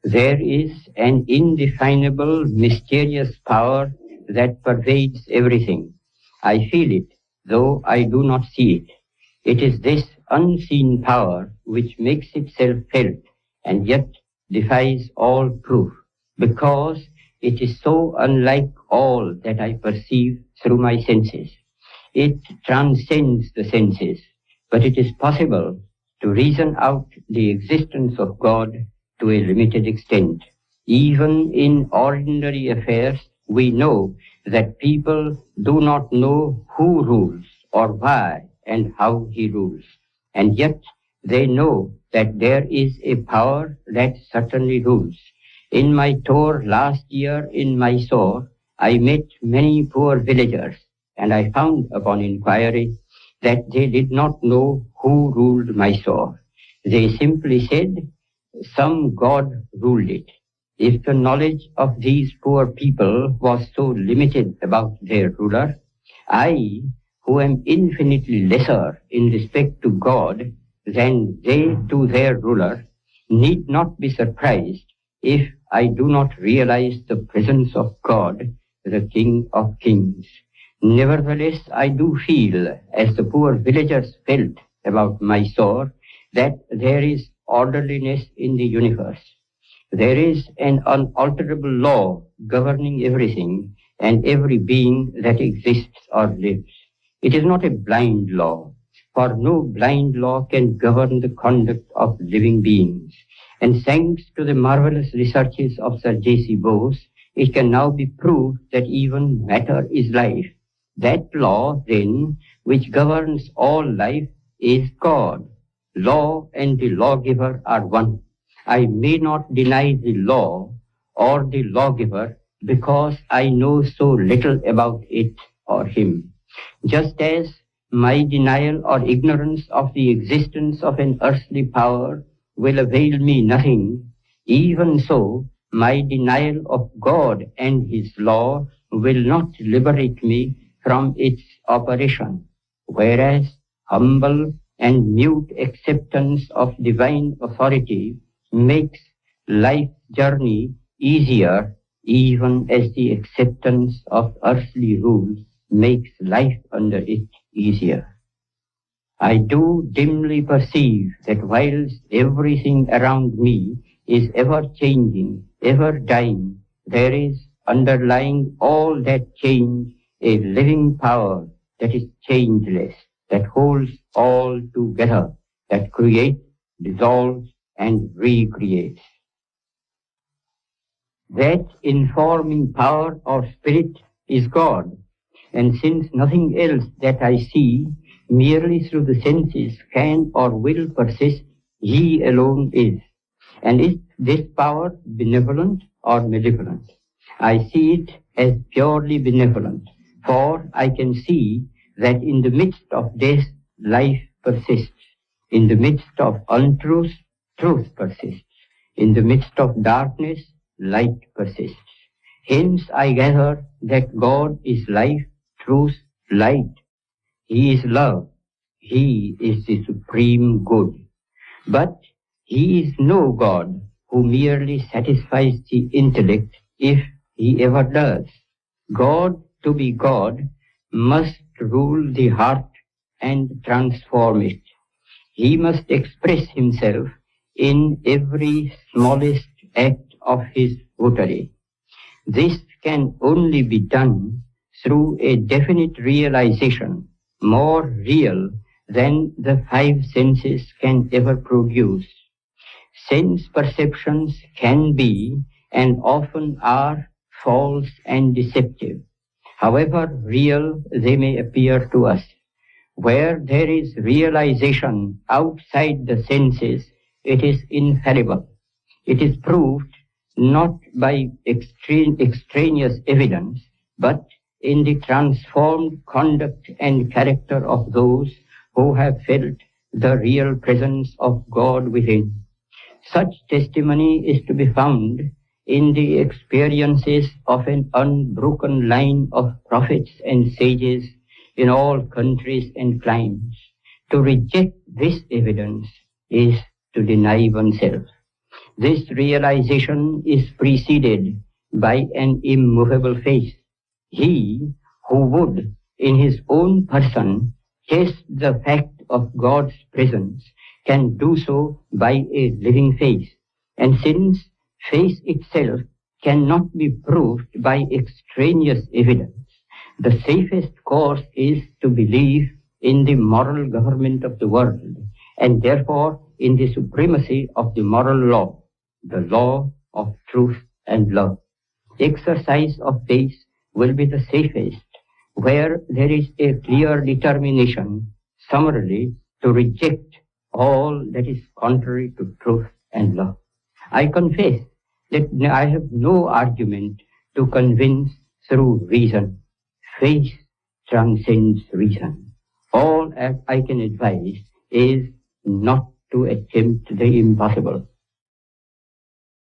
There is an indefinable, mysterious power that pervades everything. I feel it, though I do not see it. It is this unseen power which makes itself felt and yet defies all proof, because it is so unlike all that I perceive through my senses. It transcends the senses, but it is possible to reason out the existence of God to a limited extent. Even in ordinary affairs, we know that people do not know who rules or why and how he rules. And yet they know that there is a power that certainly rules. In my tour last year in Mysore, I met many poor villagers, and I found upon inquiry that they did not know who ruled Mysore. They simply said, some god ruled it. If the knowledge of these poor people was so limited about their ruler, I, who am infinitely lesser in respect to God than they to their ruler, need not be surprised if I do not realize the presence of God, the King of Kings. Nevertheless, I do feel, as the poor villagers felt about Mysore, that there is orderliness in the universe. There is an unalterable law governing everything and every being that exists or lives. It is not a blind law, for no blind law can govern the conduct of living beings. And thanks to the marvelous researches of Sir J.C. Bose, it can now be proved that even matter is life. That law, then, which governs all life is God. Law and the lawgiver are one. I may not deny the law or the lawgiver because I know so little about it or him. Just as my denial or ignorance of the existence of an earthly power will avail me nothing, even so my denial of God and his law will not liberate me from its operation, whereas humble and mute acceptance of divine authority makes life's journey easier, even as the acceptance of earthly rules makes life under it easier. I do dimly perceive that whilst everything around me is ever changing, ever dying, there is underlying all that change a living power that is changeless, that holds all together, that creates, dissolves, and recreates. That informing power or spirit is God, and since nothing else that I see merely through the senses can or will persist, he alone is. And is this power benevolent or malevolent? I see it as purely benevolent, for I can see that in the midst of death, life persists. In the midst of untruth, truth persists. In the midst of darkness, light persists. Hence I gather that God is life, truth, light. He is love. He is the supreme good. But he is no God who merely satisfies the intellect, if he ever does. God, to be God, must rule the heart and transform it. He must express himself in every smallest act of his votary. This can only be done through a definite realization, more real than the five senses can ever produce. Sense perceptions can be, and often are, false and deceptive, however real they may appear to us. Where there is realization outside the senses, it is infallible. It is proved not by extraneous evidence, but in the transformed conduct and character of those who have felt the real presence of God within. Such testimony is to be found in the experiences of an unbroken line of prophets and sages in all countries and climes. To reject this evidence is to deny oneself. This realization is preceded by an immovable faith. He who would, in his own person, test the fact of God's presence can do so by a living faith. And since faith itself cannot be proved by extraneous evidence, the safest course is to believe in the moral government of the world, and therefore in the supremacy of the moral law, the law of truth and love. Exercise of faith will be the safest where there is a clear determination, summarily, to reject all that is contrary to truth and love. I confess that I have no argument to convince through reason. Faith transcends reason. All I can advise is not to attempt the impossible.